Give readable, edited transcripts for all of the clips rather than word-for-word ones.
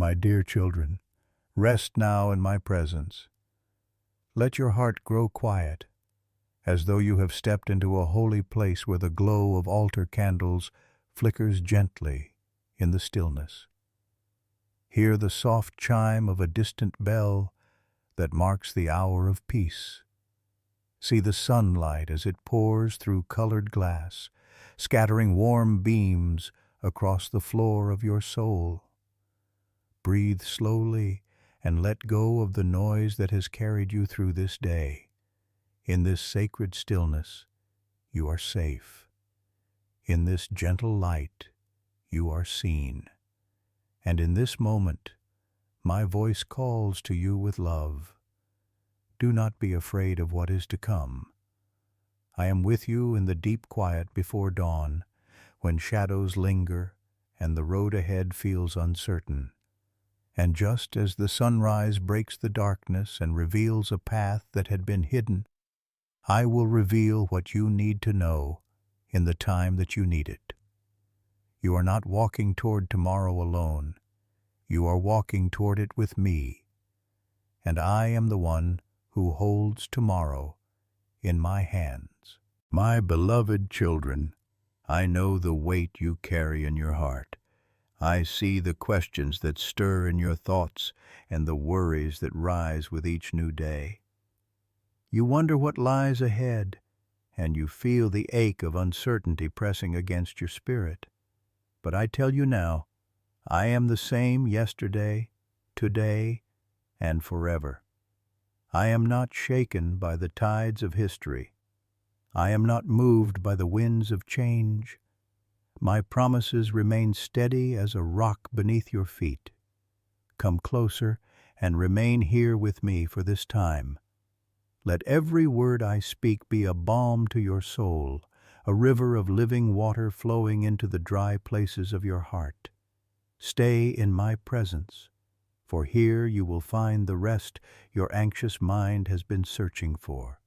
My dear children, rest now in my presence. Let your heart grow quiet, as though you have stepped into a holy place where the glow of altar candles flickers gently in the stillness. Hear the soft chime of a distant bell that marks the hour of peace. See the sunlight as it pours through colored glass, scattering warm beams across the floor of your soul. Breathe slowly and let go of the noise that has carried you through this day. In this sacred stillness, you are safe. In this gentle light, you are seen. And in this moment, my voice calls to you with love. Do not be afraid of what is to come. I am with you in the deep quiet before dawn, when shadows linger and the road ahead feels uncertain. And just as the sunrise breaks the darkness and reveals a path that had been hidden, I will reveal what you need to know in the time that you need it. You are not walking toward tomorrow alone. You are walking toward it with me. And I am the one who holds tomorrow in my hands. My beloved children, I know the weight you carry in your heart. I see the questions that stir in your thoughts and the worries that rise with each new day. You wonder what lies ahead, and you feel the ache of uncertainty pressing against your spirit. But I tell you now, I am the same yesterday, today, and forever. I am not shaken by the tides of history. I am not moved by the winds of change. My promises remain steady as a rock beneath your feet. Come closer and remain here with me for this time. Let every word I speak be a balm to your soul, a river of living water flowing into the dry places of your heart. Stay in my presence, for here you will find the rest your anxious mind has been searching for.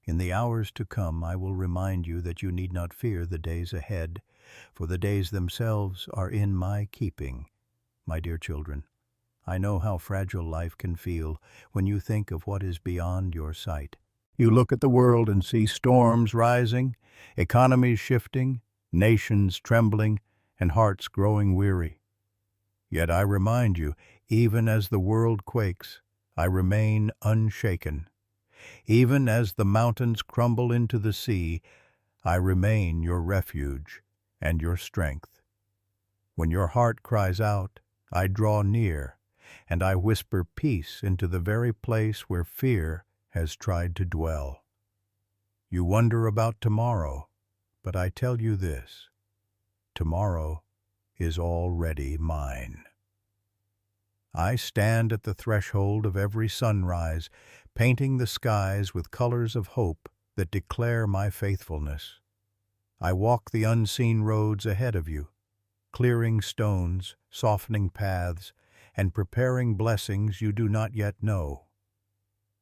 In the hours to come, I will remind you that you need not fear the days ahead, for the days themselves are in my keeping. My dear children, I know how fragile life can feel when you think of what is beyond your sight. You look at the world and see storms rising, economies shifting, nations trembling, and hearts growing weary. Yet I remind you, even as the world quakes, I remain unshaken. Even as the mountains crumble into the sea, I remain your refuge and your strength. When your heart cries out, I draw near, and I whisper peace into the very place where fear has tried to dwell. You wonder about tomorrow, but I tell you this: tomorrow is already mine. I stand at the threshold of every sunrise, painting the skies with colors of hope that declare my faithfulness. I walk the unseen roads ahead of you, clearing stones, softening paths, and preparing blessings you do not yet know.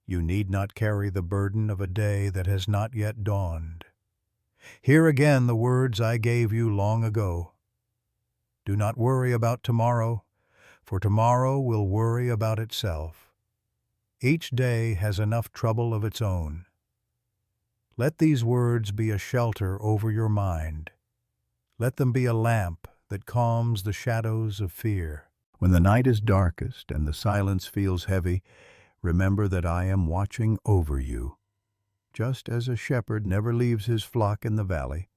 You need not carry the burden of a day that has not yet dawned. Hear again the words I gave you long ago. Do not worry about tomorrow, for tomorrow will worry about itself. Each day has enough trouble of its own. Let these words be a shelter over your mind. Let them be a lamp that calms the shadows of fear. When the night is darkest and the silence feels heavy, remember that I am watching over you. Just as a shepherd never leaves his flock in the valley,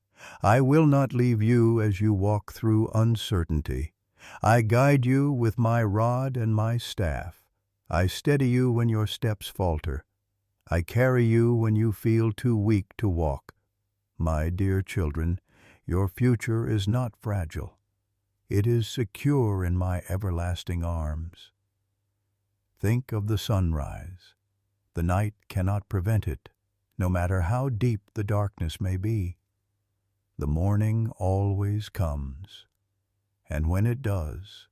I will not leave you as you walk through uncertainty. I guide you with my rod and my staff. I steady you when your steps falter. I carry you when you feel too weak to walk. My dear children, your future is not fragile. It is secure in my everlasting arms. Think of the sunrise. The night cannot prevent it, no matter how deep the darkness may be. The morning always comes, and when it does,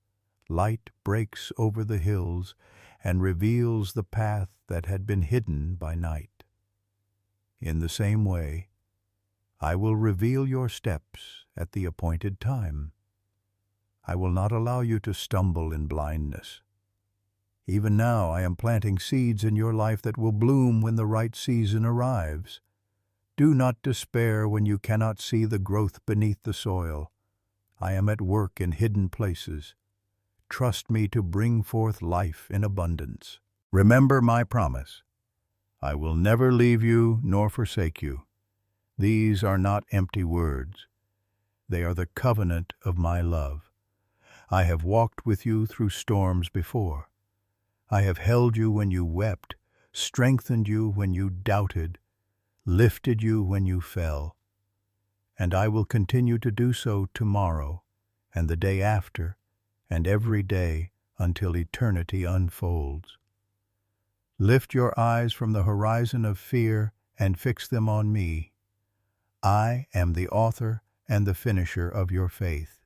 light breaks over the hills and reveals the path that had been hidden by night. In the same way, I will reveal your steps at the appointed time. I will not allow you to stumble in blindness. Even now I am planting seeds in your life that will bloom when the right season arrives. Do not despair when you cannot see the growth beneath the soil. I am at work in hidden places. Trust me to bring forth life in abundance. Remember my promise. I will never leave you nor forsake you. These are not empty words. They are the covenant of my love. I have walked with you through storms before. I have held you when you wept, strengthened you when you doubted, lifted you when you fell. And I will continue to do so tomorrow, and the day after, and every day until eternity unfolds. Lift your eyes from the horizon of fear and fix them on me. I am the author and the finisher of your faith.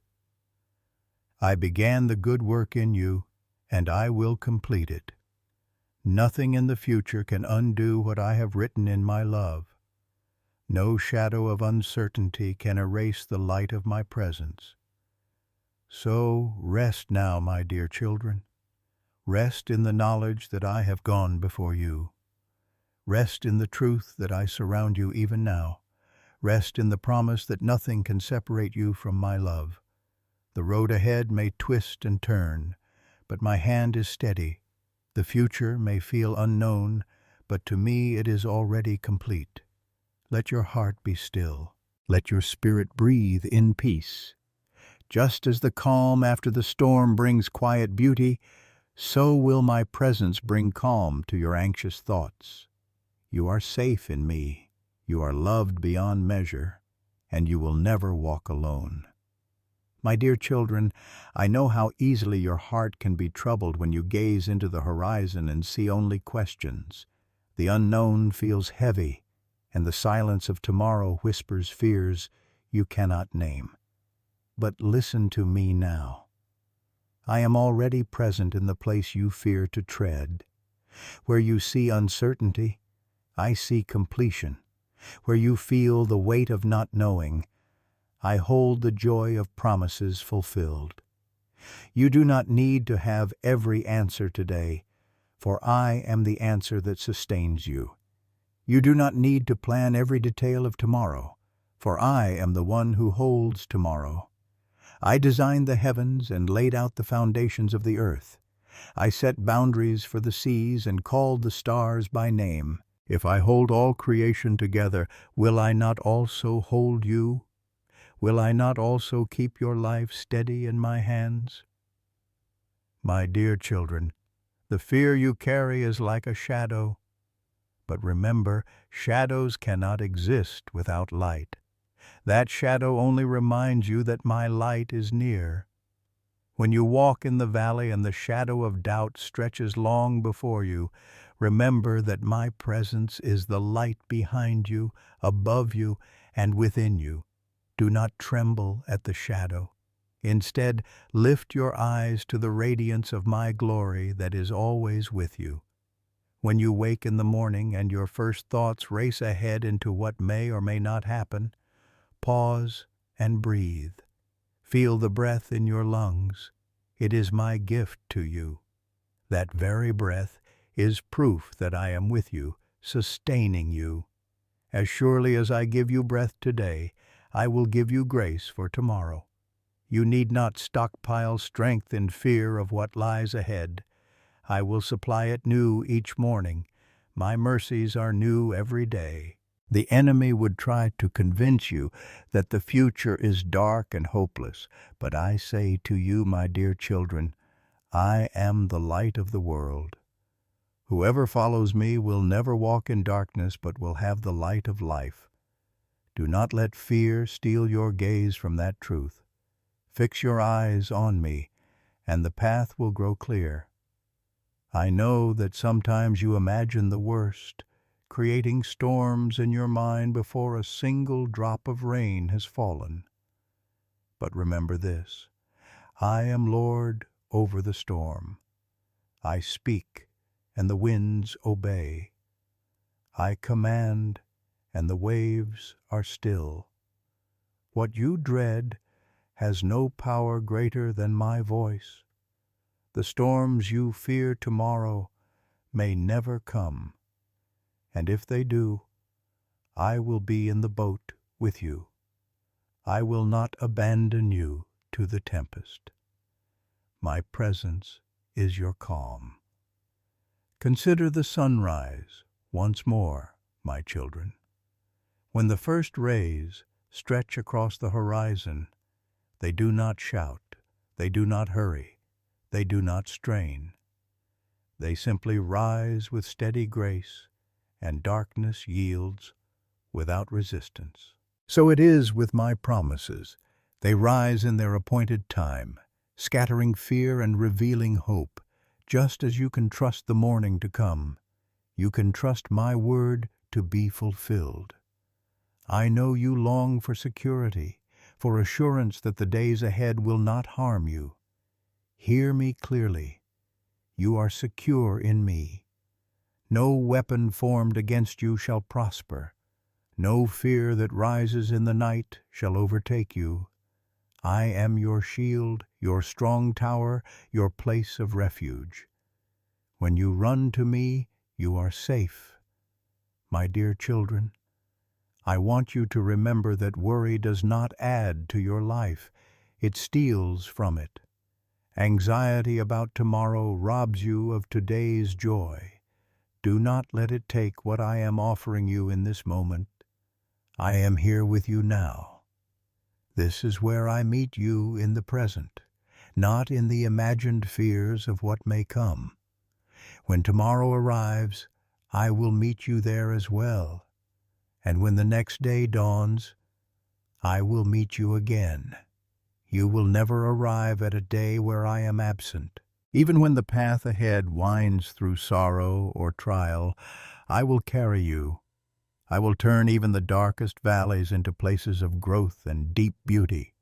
I began the good work in you, and I will complete it. Nothing in the future can undo what I have written in my love. No shadow of uncertainty can erase the light of my presence. So rest now, my dear children. Rest in the knowledge that I have gone before you. Rest in the truth that I surround you even now. Rest in the promise that nothing can separate you from my love. The road ahead may twist and turn, but my hand is steady. The future may feel unknown, but to me it is already complete. Let your heart be still. Let your spirit breathe in peace. Just as the calm after the storm brings quiet beauty, so will my presence bring calm to your anxious thoughts. You are safe in me. You are loved beyond measure, and you will never walk alone. My dear children, I know how easily your heart can be troubled when you gaze into the horizon and see only questions. The unknown feels heavy, and the silence of tomorrow whispers fears you cannot name. But listen to me now. I am already present in the place you fear to tread. Where you see uncertainty, I see completion. Where you feel the weight of not knowing, I hold the joy of promises fulfilled. You do not need to have every answer today, for I am the answer that sustains you. You do not need to plan every detail of tomorrow, for I am the one who holds tomorrow. I designed the heavens and laid out the foundations of the earth. I set boundaries for the seas and called the stars by name. If I hold all creation together, will I not also hold you? Will I not also keep your life steady in my hands? My dear children, the fear you carry is like a shadow. But remember, shadows cannot exist without light. That shadow only reminds you that my light is near. When you walk in the valley and the shadow of doubt stretches long before you, remember that my presence is the light behind you, above you, and within you. Do not tremble at the shadow. Instead, lift your eyes to the radiance of my glory that is always with you. When you wake in the morning and your first thoughts race ahead into what may or may not happen, pause and breathe. Feel the breath in your lungs. It is my gift to you. That very breath is proof that I am with you, sustaining you. As surely as I give you breath today, I will give you grace for tomorrow. You need not stockpile strength in fear of what lies ahead. I will supply it new each morning. My mercies are new every day. The enemy would try to convince you that the future is dark and hopeless, but I say to you, my dear children, I am the light of the world. Whoever follows me will never walk in darkness, but will have the light of life. Do not let fear steal your gaze from that truth. Fix your eyes on me, and the path will grow clear. I know that sometimes you imagine the worst, creating storms in your mind before a single drop of rain has fallen. But remember this, I am Lord over the storm. I speak, and the winds obey. I command, and the waves are still. What you dread has no power greater than my voice. The storms you fear tomorrow may never come, and if they do, I will be in the boat with you. I will not abandon you to the tempest. My presence is your calm. Consider the sunrise once more, my children. When the first rays stretch across the horizon, they do not shout, they do not hurry, they do not strain. They simply rise with steady grace, and darkness yields without resistance. So it is with my promises. They rise in their appointed time, scattering fear and revealing hope. Just as you can trust the morning to come, you can trust my word to be fulfilled. I know you long for security, for assurance that the days ahead will not harm you. Hear me clearly. You are secure in me. No weapon formed against you shall prosper. No fear that rises in the night shall overtake you. I am your shield, your strong tower, your place of refuge. When you run to me, you are safe. My dear children, I want you to remember that worry does not add to your life. It steals from it. Anxiety about tomorrow robs you of today's joy. Do not let it take what I am offering you in this moment. I am here with you now. This is where I meet you in the present, not in the imagined fears of what may come. When tomorrow arrives, I will meet you there as well. And when the next day dawns, I will meet you again. You will never arrive at a day where I am absent. Even when the path ahead winds through sorrow or trial, I will carry you. I will turn even the darkest valleys into places of growth and deep beauty.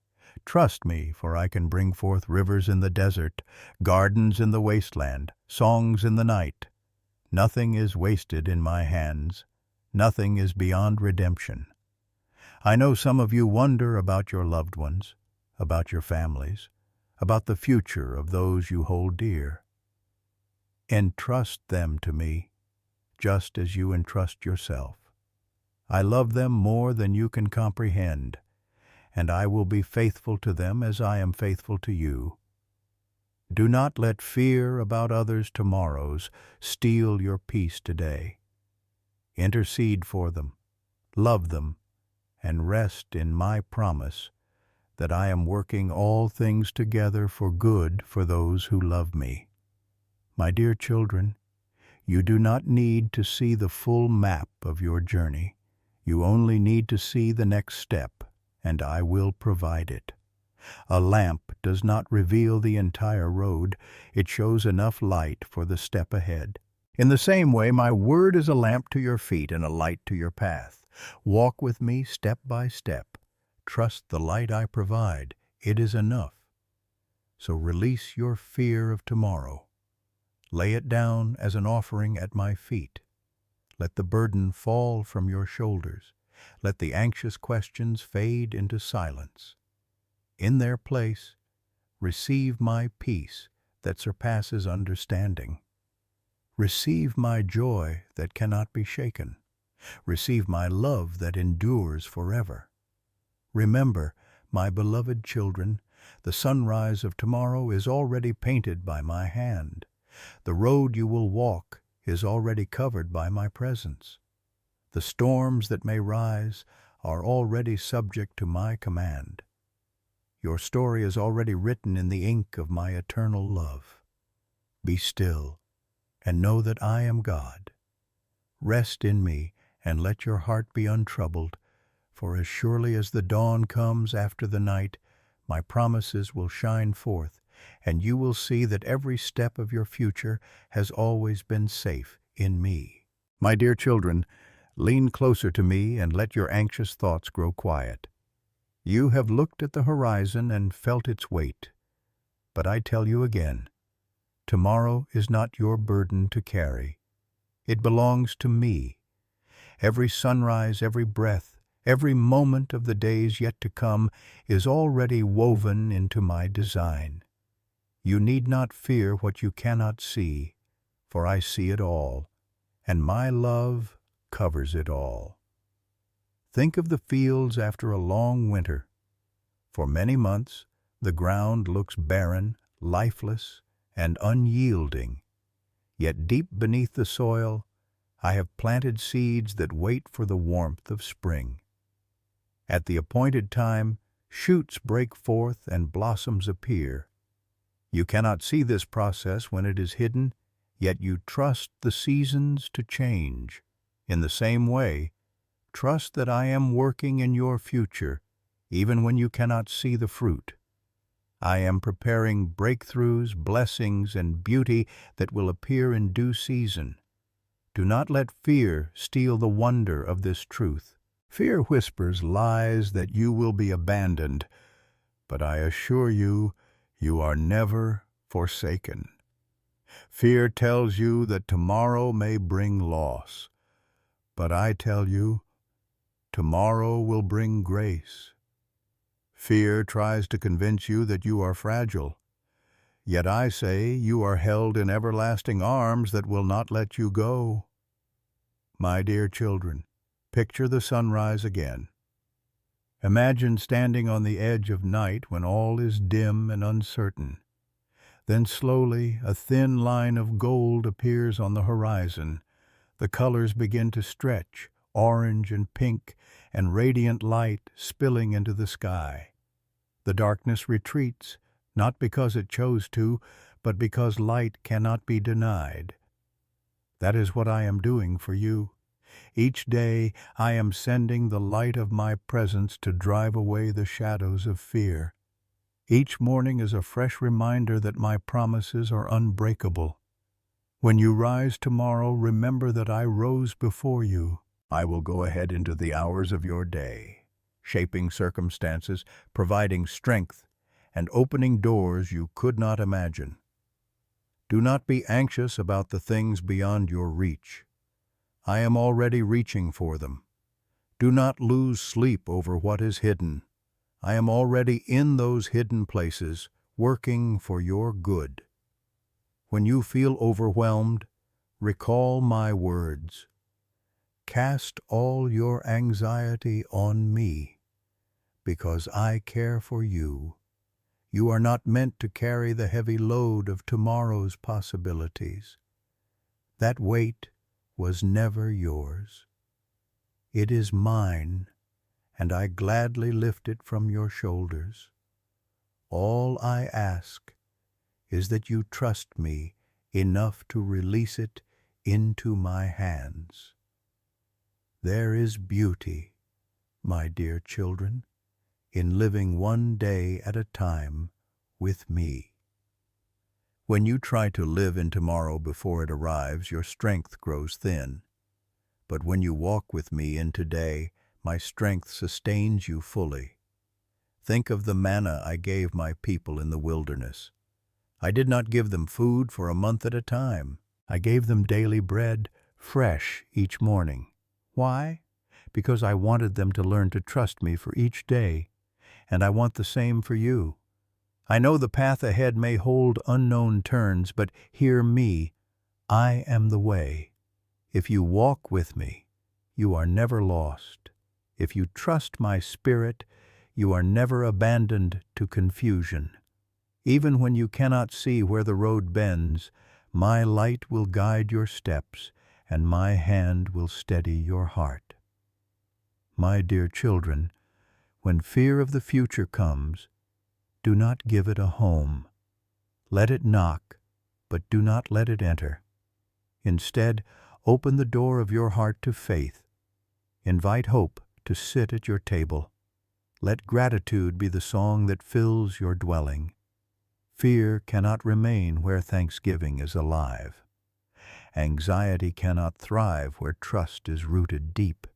Trust me, for I can bring forth rivers in the desert, gardens in the wasteland, songs in the night. Nothing is wasted in my hands. Nothing is beyond redemption. I know some of you wonder about your loved ones, about your families, about the future of those you hold dear. Entrust them to me, just as you entrust yourself. I love them more than you can comprehend, and I will be faithful to them as I am faithful to you. Do not let fear about others' tomorrows steal your peace today. Intercede for them, love them, and rest in my promise that I am working all things together for good for those who love me. My dear children, you do not need to see the full map of your journey. You only need to see the next step, and I will provide it. A lamp does not reveal the entire road. It shows enough light for the step ahead. In the same way, my word is a lamp to your feet and a light to your path. Walk with me step by step. Trust the light I provide. It is enough. So release your fear of tomorrow. Lay it down as an offering at my feet. Let the burden fall from your shoulders. Let the anxious questions fade into silence. In their place, receive my peace that surpasses understanding. Receive my joy that cannot be shaken. Receive my love that endures forever. Remember, my beloved children, the sunrise of tomorrow is already painted by my hand. The road you will walk is already covered by my presence. The storms that may rise are already subject to my command. Your story is already written in the ink of my eternal love. Be still and know that I am God. Rest in me and let your heart be untroubled, for as surely as the dawn comes after the night, my promises will shine forth, and you will see that every step of your future has always been safe in me. My dear children, lean closer to me and let your anxious thoughts grow quiet. You have looked at the horizon and felt its weight. But I tell you again, tomorrow is not your burden to carry. It belongs to me. Every sunrise, every breath, Every moment of the days yet to come is already woven into my design. You need not fear what you cannot see, for I see it all, and my love covers it all. Think of the fields after a long winter. For many months, the ground looks barren, lifeless, and unyielding. Yet deep beneath the soil, I have planted seeds that wait for the warmth of spring. At the appointed time, shoots break forth and blossoms appear. You cannot see this process when it is hidden, yet you trust the seasons to change. In the same way, trust that I am working in your future, even when you cannot see the fruit. I am preparing breakthroughs, blessings, and beauty that will appear in due season. Do not let fear steal the wonder of this truth. Fear whispers lies that you will be abandoned, but I assure you, you are never forsaken. Fear tells you that tomorrow may bring loss, but I tell you, tomorrow will bring grace. Fear tries to convince you that you are fragile, yet I say you are held in everlasting arms that will not let you go. My dear children, picture the sunrise again. Imagine standing on the edge of night when all is dim and uncertain. Then slowly a thin line of gold appears on the horizon. The colors begin to stretch, orange and pink, and radiant light spilling into the sky. The darkness retreats, not because it chose to, but because light cannot be denied. That is what I am doing for you. Each day I am sending the light of my presence to drive away the shadows of fear. Each morning is a fresh reminder that my promises are unbreakable. When you rise tomorrow, remember that I rose before you. I will go ahead into the hours of your day, shaping circumstances, providing strength, and opening doors you could not imagine. Do not be anxious about the things beyond your reach. I am already reaching for them. Do not lose sleep over what is hidden. I am already in those hidden places, working for your good. When you feel overwhelmed, recall my words. Cast all your anxiety on me, because I care for you. You are not meant to carry the heavy load of tomorrow's possibilities. That weight was never yours. It is mine, and I gladly lift it from your shoulders. All I ask is that you trust me enough to release it into my hands. There is beauty, my dear children, in living one day at a time with me. When you try to live in tomorrow before it arrives, your strength grows thin. But when you walk with me in today, my strength sustains you fully. Think of the manna I gave my people in the wilderness. I did not give them food for a month at a time. I gave them daily bread, fresh each morning. Why? Because I wanted them to learn to trust me for each day, and I want the same for you. I know the path ahead may hold unknown turns, but hear me. I am the way. If you walk with me, you are never lost. If you trust my spirit, you are never abandoned to confusion. Even when you cannot see where the road bends, my light will guide your steps, and my hand will steady your heart. My dear children, when fear of the future comes, do not give it a home. Let it knock, but do not let it enter. Instead, open the door of your heart to faith. Invite hope to sit at your table. Let gratitude be the song that fills your dwelling. Fear cannot remain where thanksgiving is alive. Anxiety cannot thrive where trust is rooted deep.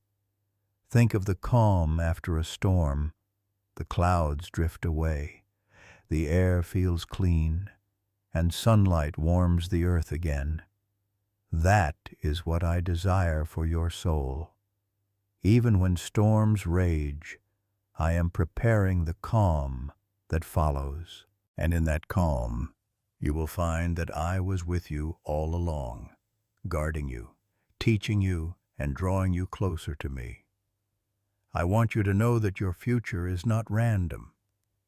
Think of the calm after a storm. The clouds drift away. The air feels clean, and sunlight warms the earth again. That is what I desire for your soul. Even when storms rage, I am preparing the calm that follows. And in that calm, you will find that I was with you all along, guarding you, teaching you, and drawing you closer to me. I want you to know that your future is not random.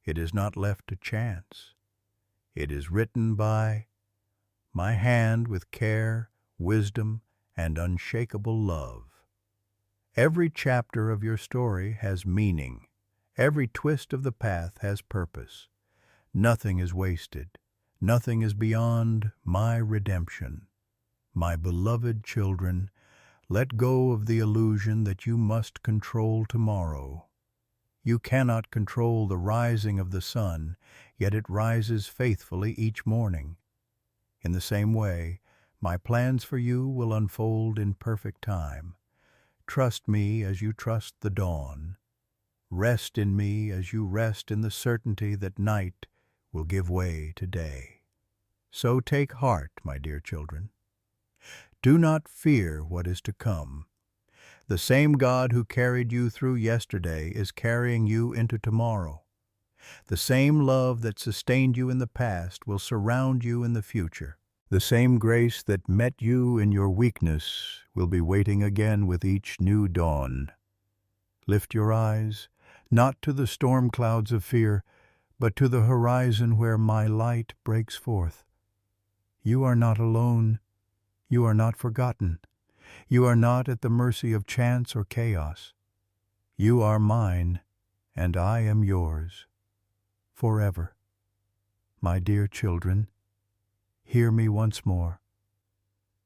It is not left to chance. It is written by my hand with care, wisdom, and unshakable love. Every chapter of your story has meaning. Every twist of the path has purpose. Nothing is wasted. Nothing is beyond my redemption. My beloved children, let go of the illusion that you must control tomorrow. You cannot control the rising of the sun, yet it rises faithfully each morning. In the same way, my plans for you will unfold in perfect time. Trust me as you trust the dawn. Rest in me as you rest in the certainty that night will give way to day. So take heart, my dear children. Do not fear what is to come. The same God who carried you through yesterday is carrying you into tomorrow. The same love that sustained you in the past will surround you in the future. The same grace that met you in your weakness will be waiting again with each new dawn. Lift your eyes, not to the storm clouds of fear, but to the horizon where my light breaks forth. You are not alone. You are not forgotten. You are not at the mercy of chance or chaos. You are mine, and I am yours, forever. My dear children, hear me once more.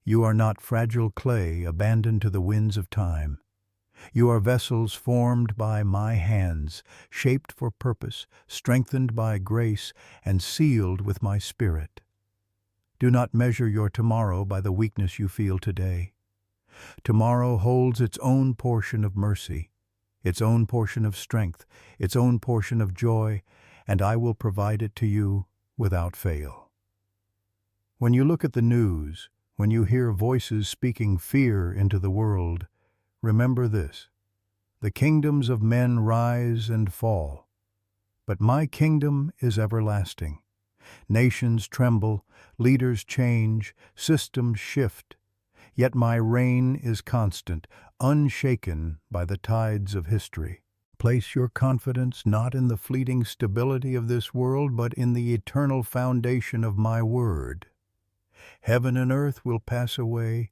You are not fragile clay abandoned to the winds of time. You are vessels formed by my hands, shaped for purpose, strengthened by grace, and sealed with my spirit. Do not measure your tomorrow by the weakness you feel today. Tomorrow holds its own portion of mercy, its own portion of strength, its own portion of joy, and I will provide it to you without fail. When you look at the news, when you hear voices speaking fear into the world, remember this: the kingdoms of men rise and fall, but my kingdom is everlasting. Nations tremble, leaders change, systems shift, yet my reign is constant, unshaken by the tides of history. Place your confidence not in the fleeting stability of this world, but in the eternal foundation of my word. Heaven and earth will pass away,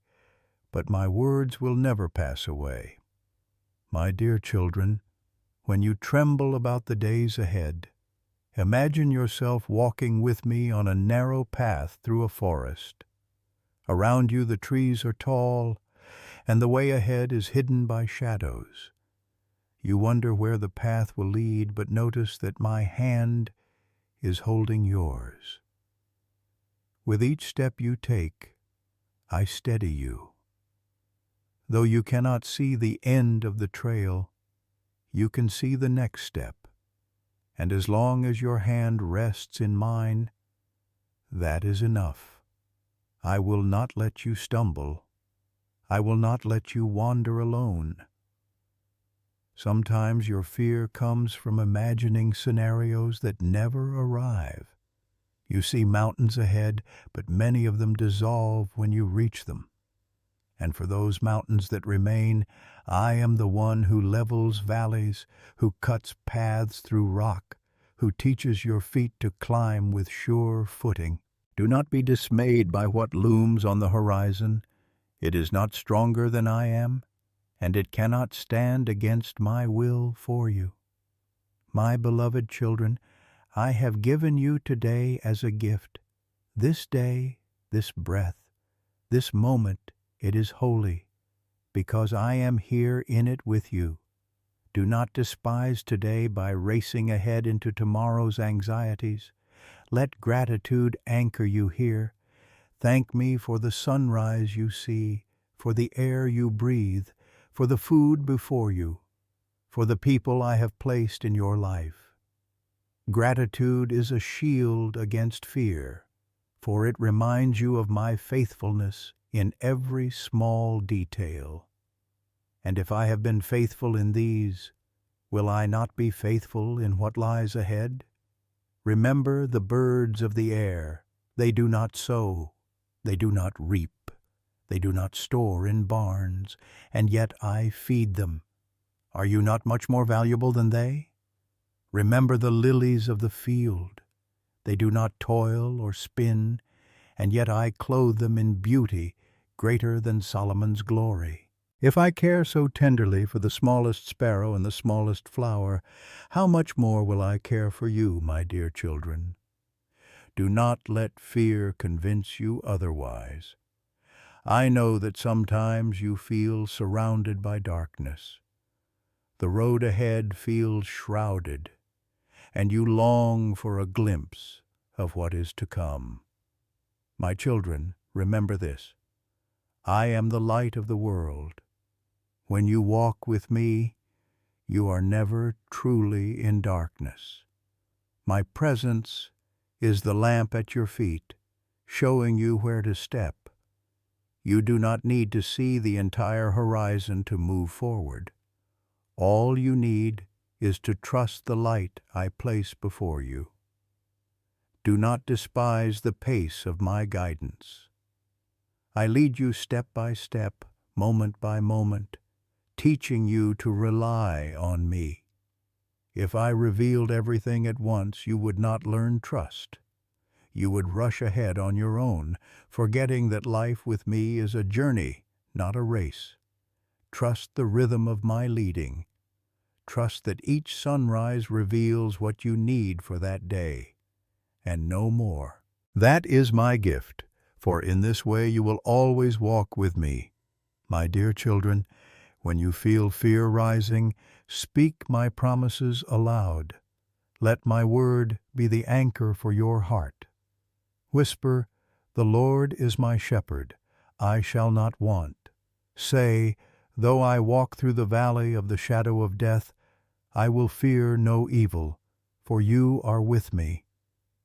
but my words will never pass away. My dear children, when you tremble about the days ahead, imagine yourself walking with me on a narrow path through a forest. Around you the trees are tall, and the way ahead is hidden by shadows. You wonder where the path will lead, but notice that my hand is holding yours. With each step you take, I steady you. Though you cannot see the end of the trail, you can see the next step, and as long as your hand rests in mine, that is enough. I will not let you stumble. I will not let you wander alone. Sometimes your fear comes from imagining scenarios that never arrive. You see mountains ahead, but many of them dissolve when you reach them. And for those mountains that remain, I am the one who levels valleys, who cuts paths through rock, who teaches your feet to climb with sure footing. Do not be dismayed by what looms on the horizon. It is not stronger than I am, and it cannot stand against my will for you. My beloved children, I have given you today as a gift. This day, this breath, this moment, it is holy, because I am here in it with you. Do not despise today by racing ahead into tomorrow's anxieties. Let gratitude anchor you here. Thank me for the sunrise you see, for the air you breathe, for the food before you, for the people I have placed in your life. Gratitude is a shield against fear, for it reminds you of my faithfulness in every small detail. And if I have been faithful in these, will I not be faithful in what lies ahead? Remember the birds of the air. They do not sow, they do not reap, they do not store in barns, and yet I feed them. Are you not much more valuable than they? Remember the lilies of the field. They do not toil or spin, and yet I clothe them in beauty greater than Solomon's glory. If I care so tenderly for the smallest sparrow and the smallest flower, how much more will I care for you, my dear children? Do not let fear convince you otherwise. I know that sometimes you feel surrounded by darkness. The road ahead feels shrouded, and you long for a glimpse of what is to come. My children, remember this. I am the light of the world. When you walk with me, you are never truly in darkness. My presence is the lamp at your feet, showing you where to step. You do not need to see the entire horizon to move forward. All you need is to trust the light I place before you. Do not despise the pace of my guidance. I lead you step by step, moment by moment, teaching you to rely on me. If I revealed everything at once, you would not learn trust. You would rush ahead on your own, forgetting that life with me is a journey, not a race. Trust the rhythm of my leading. Trust that each sunrise reveals what you need for that day, and no more. That is my gift, for in this way you will always walk with me. My dear children, when you feel fear rising, speak my promises aloud. Let my word be the anchor for your heart. Whisper, "The Lord is my shepherd, I shall not want." Say, "Though I walk through the valley of the shadow of death, I will fear no evil, for you are with me."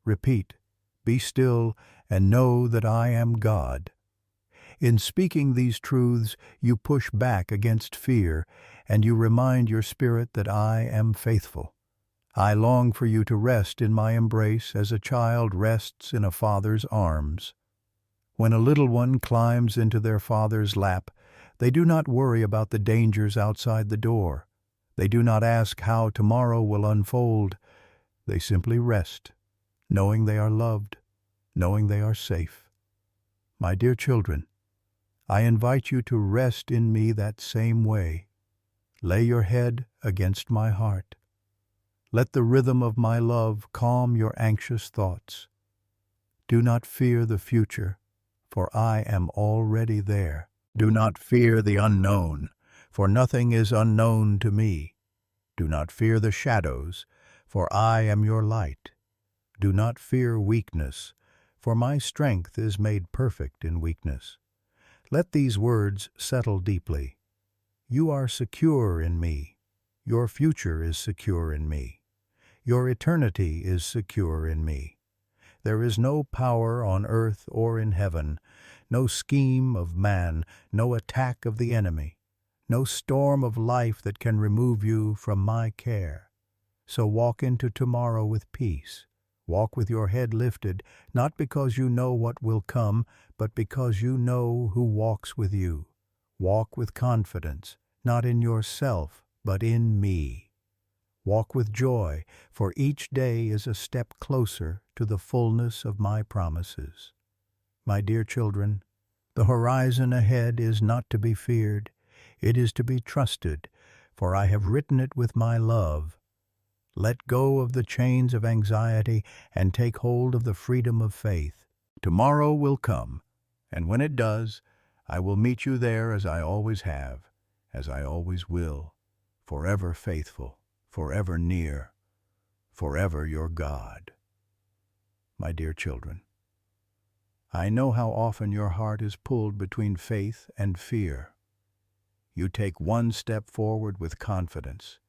Repeat, "Be still and know that I am God." In speaking these truths, you push back against fear, and you remind your spirit that I am faithful. I long for you to rest in my embrace as a child rests in a father's arms. When a little one climbs into their father's lap, they do not worry about the dangers outside the door. They do not ask how tomorrow will unfold. They simply rest, knowing they are loved, knowing they are safe. My dear children, I invite you to rest in me that same way. Lay your head against my heart. Let the rhythm of my love calm your anxious thoughts. Do not fear the future, for I am already there. Do not fear the unknown, for nothing is unknown to me. Do not fear the shadows, for I am your light. Do not fear weakness, for my strength is made perfect in weakness. Let these words settle deeply. You are secure in me. Your future is secure in me. Your eternity is secure in me. There is no power on earth or in heaven, no scheme of man, no attack of the enemy, no storm of life that can remove you from my care. So walk into tomorrow with peace. Walk with your head lifted, not because you know what will come, but because you know who walks with you. Walk with confidence, not in yourself, but in me. Walk with joy, for each day is a step closer to the fullness of my promises. My dear children, the horizon ahead is not to be feared. It is to be trusted, for I have written it with my love. Let go of the chains of anxiety and take hold of the freedom of faith. Tomorrow will come, and when it does, I will meet you there as I always have, as I always will, forever faithful, forever near, forever your God. My dear children, I know how often your heart is pulled between faith and fear. You take one step forward with confidence,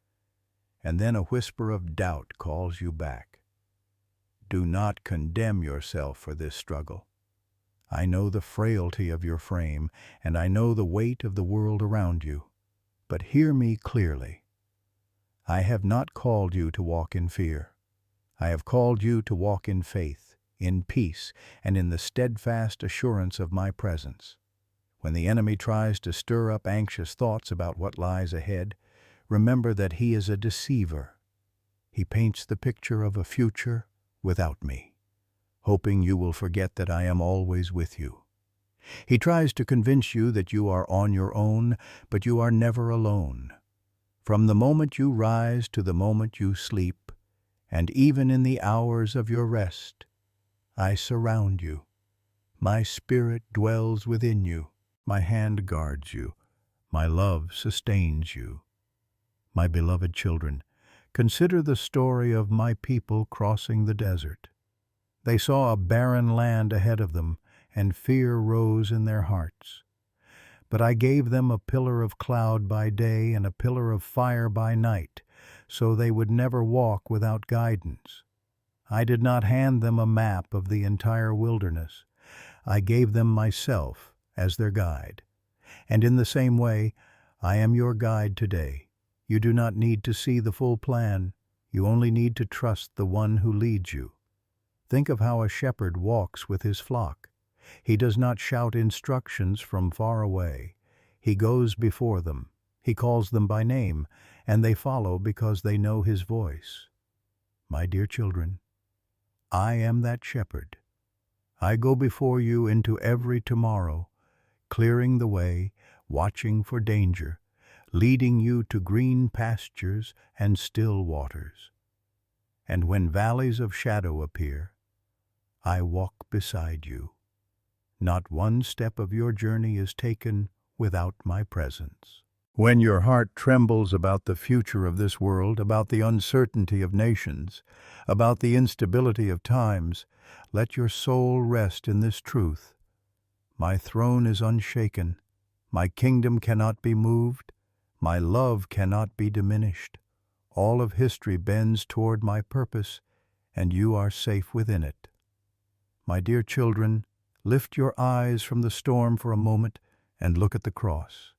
and then a whisper of doubt calls you back. Do not condemn yourself for this struggle. I know the frailty of your frame, and I know the weight of the world around you. But hear me clearly. I have not called you to walk in fear. I have called you to walk in faith, in peace, and in the steadfast assurance of my presence. When the enemy tries to stir up anxious thoughts about what lies ahead, remember that he is a deceiver. He paints the picture of a future without me, hoping you will forget that I am always with you. He tries to convince you that you are on your own, but you are never alone. From the moment you rise to the moment you sleep, and even in the hours of your rest, I surround you. My spirit dwells within you. My hand guards you. My love sustains you. My beloved children, consider the story of my people crossing the desert. They saw a barren land ahead of them, and fear rose in their hearts. But I gave them a pillar of cloud by day and a pillar of fire by night, so they would never walk without guidance. I did not hand them a map of the entire wilderness. I gave them myself as their guide. And in the same way, I am your guide today. You do not need to see the full plan. You only need to trust the one who leads you. Think of how a shepherd walks with his flock. He does not shout instructions from far away. He goes before them. He calls them by name, and they follow because they know his voice. My dear children, I am that shepherd. I go before you into every tomorrow, clearing the way, watching for danger, leading you to green pastures and still waters. And when valleys of shadow appear, I walk beside you. Not one step of your journey is taken without my presence. When your heart trembles about the future of this world, about the uncertainty of nations, about the instability of times, let your soul rest in this truth. My throne is unshaken. My kingdom cannot be moved. My love cannot be diminished. All of history bends toward my purpose, and you are safe within it. My dear children, lift your eyes from the storm for a moment and look at the cross.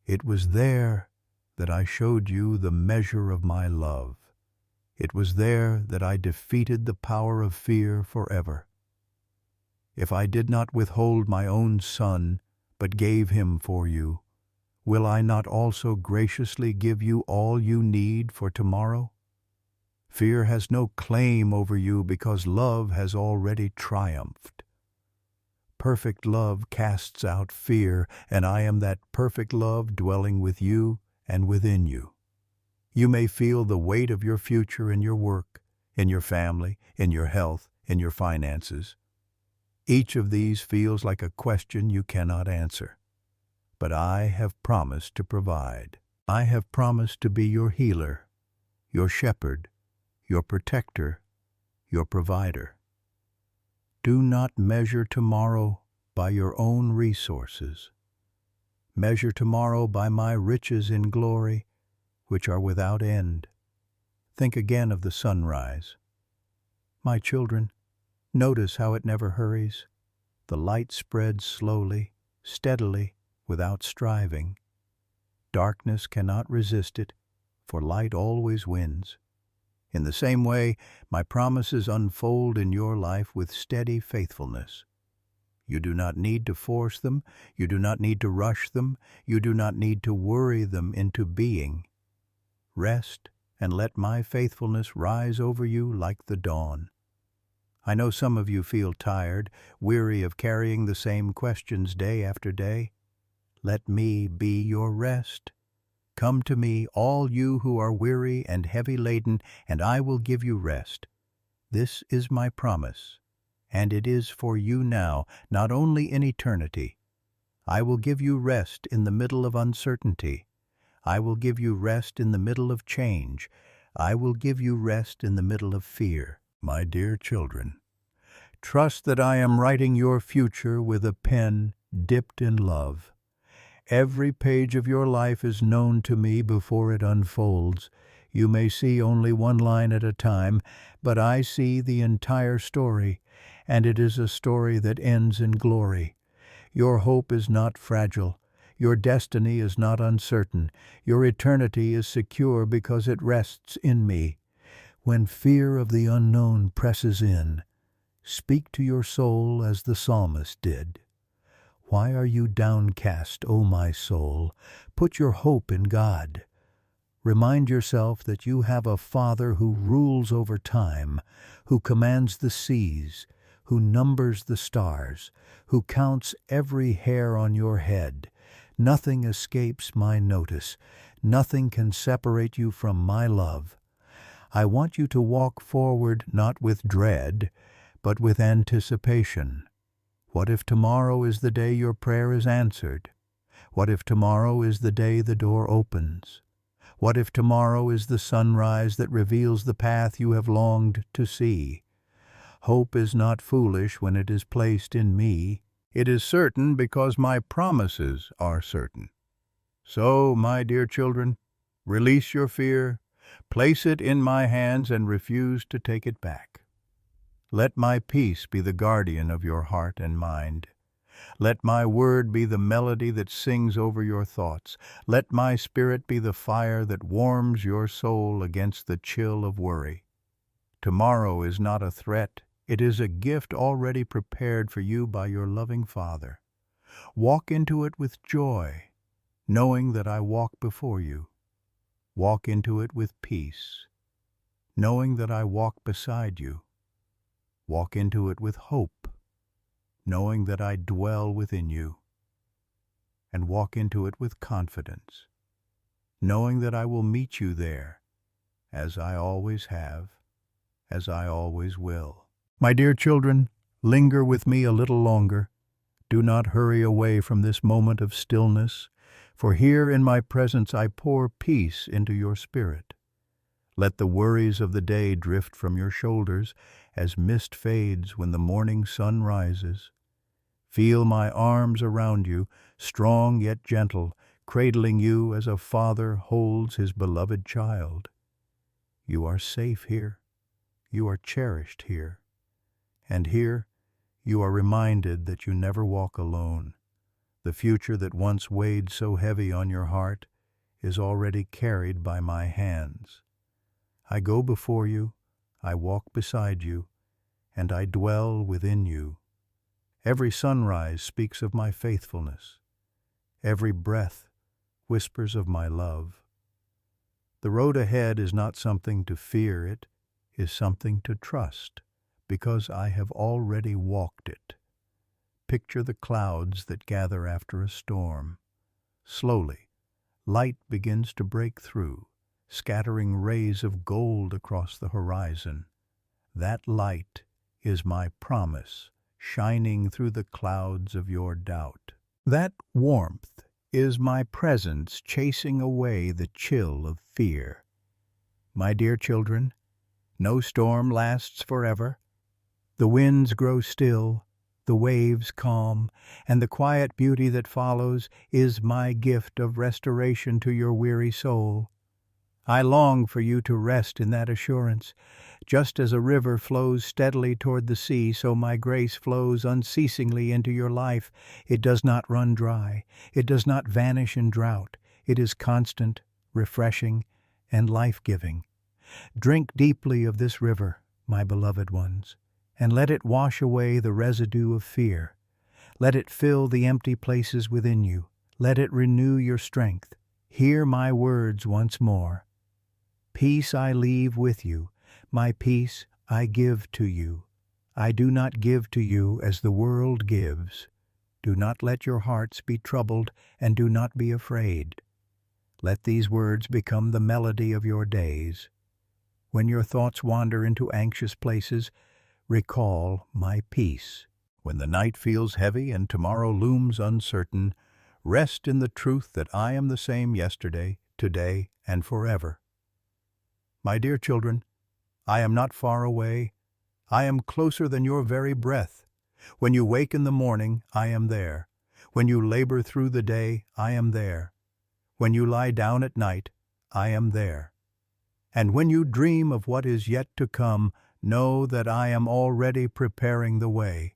It was there that I showed you the measure of my love. It was there that I defeated the power of fear forever. If I did not withhold my own Son, but gave him for you, will I not also graciously give you all you need for tomorrow? Fear has no claim over you because love has already triumphed. Perfect love casts out fear, and I am that perfect love dwelling with you and within you. You may feel the weight of your future in your work, in your family, in your health, in your finances. Each of these feels like a question you cannot answer. But I have promised to provide. I have promised to be your healer, your shepherd, your protector, your provider. Do not measure tomorrow by your own resources. Measure tomorrow by my riches in glory, which are without end. Think again of the sunrise. My children, notice how it never hurries. The light spreads slowly, steadily, without striving. Darkness cannot resist it, for light always wins. In the same way, my promises unfold in your life with steady faithfulness. You do not need to force them, you do not need to rush them, you do not need to worry them into being. Rest and let my faithfulness rise over you like the dawn. I know some of you feel tired, weary of carrying the same questions day after day. Let me be your rest. Come to me, all you who are weary and heavy laden, and I will give you rest. This is my promise, and it is for you now, not only in eternity. I will give you rest in the middle of uncertainty. I will give you rest in the middle of change. I will give you rest in the middle of fear. My dear children, trust that I am writing your future with a pen dipped in love. Every page of your life is known to me before it unfolds. You may see only one line at a time, but I see the entire story, and it is a story that ends in glory. Your hope is not fragile. Your destiny is not uncertain. Your eternity is secure because it rests in me. When fear of the unknown presses in, speak to your soul as the psalmist did. Why are you downcast, O my soul? Put your hope in God. Remind yourself that you have a Father who rules over time, who commands the seas, who numbers the stars, who counts every hair on your head. Nothing escapes my notice. Nothing can separate you from my love. I want you to walk forward not with dread, but with anticipation. What if tomorrow is the day your prayer is answered? What if tomorrow is the day the door opens? What if tomorrow is the sunrise that reveals the path you have longed to see? Hope is not foolish when it is placed in me. It is certain because my promises are certain. So, my dear children, release your fear, place it in my hands, and refuse to take it back. Let my peace be the guardian of your heart and mind. Let my word be the melody that sings over your thoughts. Let my spirit be the fire that warms your soul against the chill of worry. Tomorrow is not a threat. It is a gift already prepared for you by your loving Father. Walk into it with joy, knowing that I walk before you. Walk into it with peace, knowing that I walk beside you. Walk into it with hope, knowing that I dwell within you. And walk into it with confidence, knowing that I will meet you there, as I always have, as I always will. My dear children, linger with me a little longer. Do not hurry away from this moment of stillness, for here in my presence I pour peace into your spirit. Let the worries of the day drift from your shoulders as mist fades when the morning sun rises. Feel my arms around you, strong yet gentle, cradling you as a father holds his beloved child. You are safe here. You are cherished here. And here you are reminded that you never walk alone. The future that once weighed so heavy on your heart is already carried by my hands. I go before you, I walk beside you, and I dwell within you. Every sunrise speaks of my faithfulness. Every breath whispers of my love. The road ahead is not something to fear, it is something to trust, because I have already walked it. Picture the clouds that gather after a storm. Slowly, light begins to break through, scattering rays of gold across the horizon. That light is my promise, shining through the clouds of your doubt. That warmth is my presence chasing away the chill of fear. My dear children, no storm lasts forever. The winds grow still, the waves calm, and the quiet beauty that follows is my gift of restoration to your weary soul. I long for you to rest in that assurance. Just as a river flows steadily toward the sea, so my grace flows unceasingly into your life. It does not run dry. It does not vanish in drought. It is constant, refreshing, and life-giving. Drink deeply of this river, my beloved ones, and let it wash away the residue of fear. Let it fill the empty places within you. Let it renew your strength. Hear my words once more. Peace I leave with you, my peace I give to you. I do not give to you as the world gives. Do not let your hearts be troubled, and do not be afraid. Let these words become the melody of your days. When your thoughts wander into anxious places, recall my peace. When the night feels heavy and tomorrow looms uncertain, rest in the truth that I am the same yesterday, today, and forever. My dear children, I am not far away. I am closer than your very breath. When you wake in the morning, I am there. When you labor through the day, I am there. When you lie down at night, I am there. And when you dream of what is yet to come, know that I am already preparing the way.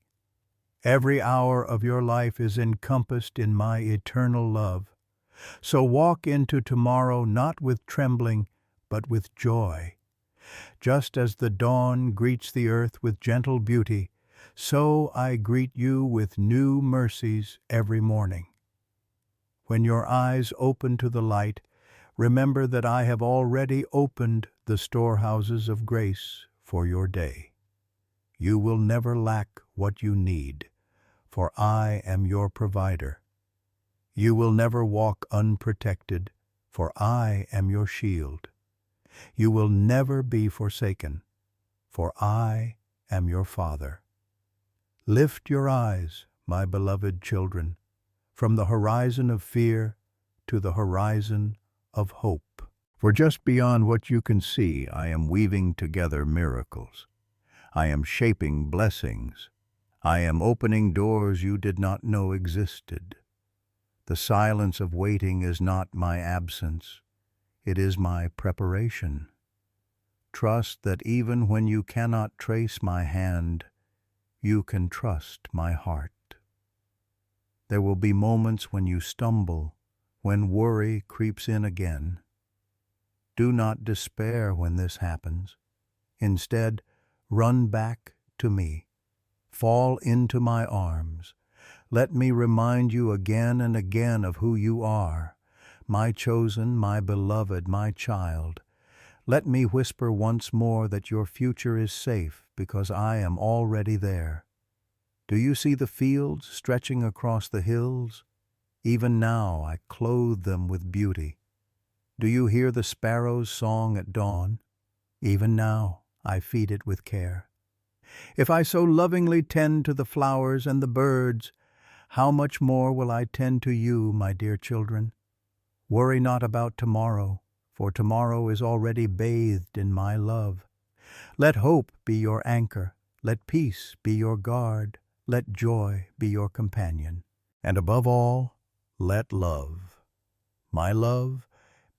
Every hour of your life is encompassed in my eternal love. So walk into tomorrow not with trembling, but with joy. Just as the dawn greets the earth with gentle beauty, so I greet you with new mercies every morning. When your eyes open to the light, remember that I have already opened the storehouses of grace for your day. You will never lack what you need, for I am your provider. You will never walk unprotected, for I am your shield. You will never be forsaken, for I am your Father. Lift your eyes, my beloved children, from the horizon of fear to the horizon of hope. For just beyond what you can see, I am weaving together miracles. I am shaping blessings. I am opening doors you did not know existed. The silence of waiting is not my absence. It is my preparation. Trust that even when you cannot trace my hand, you can trust my heart. There will be moments when you stumble, when worry creeps in again. Do not despair when this happens. Instead, run back to me. Fall into my arms. Let me remind you again and again of who you are, my chosen, my beloved, my child. Let me whisper once more that your future is safe because I am already there. Do you see the fields stretching across the hills? Even now I clothe them with beauty. Do you hear the sparrow's song at dawn? Even now I feed it with care. If I so lovingly tend to the flowers and the birds, how much more will I tend to you, my dear children? Worry not about tomorrow, for tomorrow is already bathed in my love. Let hope be your anchor, let peace be your guard, let joy be your companion. And above all, let love, my love,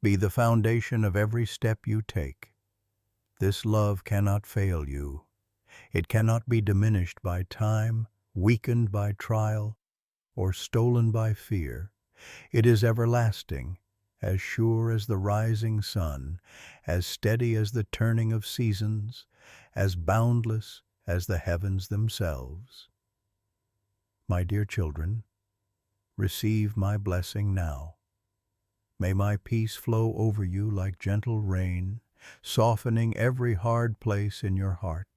be the foundation of every step you take. This love cannot fail you. It cannot be diminished by time, weakened by trial, or stolen by fear. It is everlasting, as sure as the rising sun, as steady as the turning of seasons, as boundless as the heavens themselves. My dear children, receive my blessing now. May my peace flow over you like gentle rain, softening every hard place in your heart.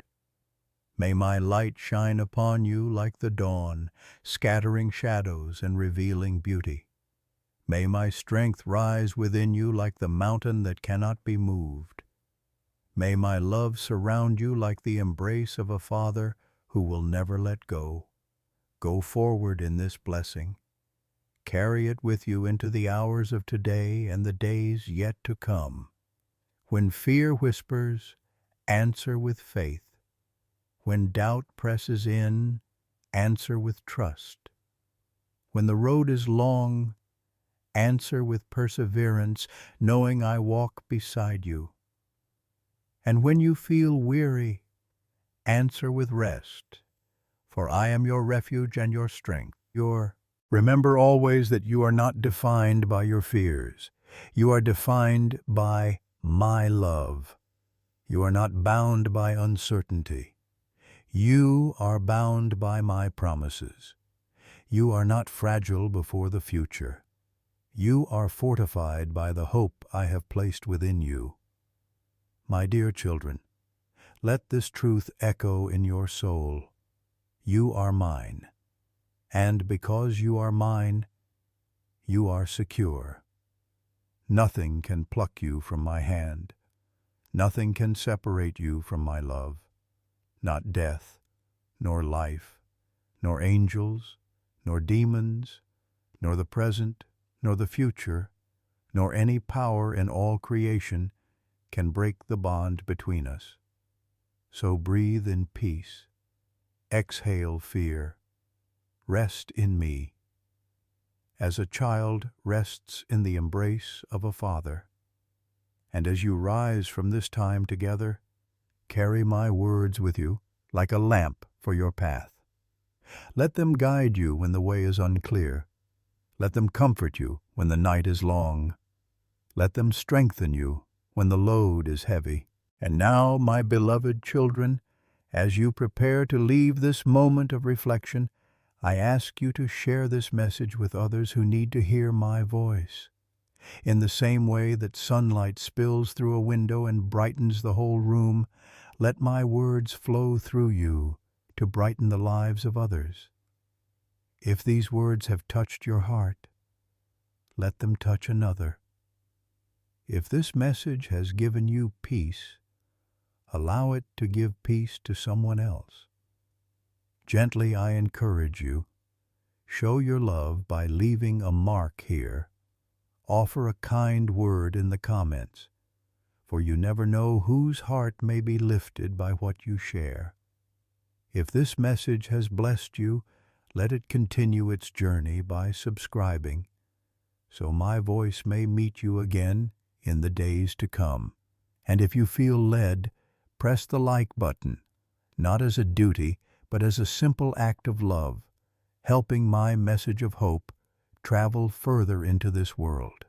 May my light shine upon you like the dawn, scattering shadows and revealing beauty. May my strength rise within you like the mountain that cannot be moved. May my love surround you like the embrace of a father who will never let go. Go forward in this blessing. Carry it with you into the hours of today and the days yet to come. When fear whispers, answer with faith. When doubt presses in, answer with trust. When the road is long, answer with perseverance, knowing I walk beside you. And when you feel weary, answer with rest, for I am your refuge and your strength. Remember always that you are not defined by your fears. You are defined by my love. You are not bound by uncertainty. You are bound by my promises. You are not fragile before the future. You are fortified by the hope I have placed within you. My dear children, let this truth echo in your soul. You are mine, and because you are mine, you are secure. Nothing can pluck you from my hand. Nothing can separate you from my love. Not death, nor life, nor angels, nor demons, nor the present, nor the future, nor any power in all creation can break the bond between us. So breathe in peace, exhale fear, rest in me, as a child rests in the embrace of a father. And as you rise from this time together, carry my words with you like a lamp for your path. Let them guide you when the way is unclear. Let them comfort you when the night is long. Let them strengthen you when the load is heavy. And now, my beloved children, as you prepare to leave this moment of reflection, I ask you to share this message with others who need to hear my voice. In the same way that sunlight spills through a window and brightens the whole room, let my words flow through you to brighten the lives of others. If these words have touched your heart, let them touch another. If this message has given you peace, allow it to give peace to someone else. Gently I encourage you. Show your love by leaving a mark here. Offer a kind word in the comments, for you never know whose heart may be lifted by what you share. If this message has blessed you, let it continue its journey by subscribing, so my voice may meet you again in the days to come. And if you feel led, press the like button, not as a duty, but as a simple act of love, helping my message of hope travel further into this world.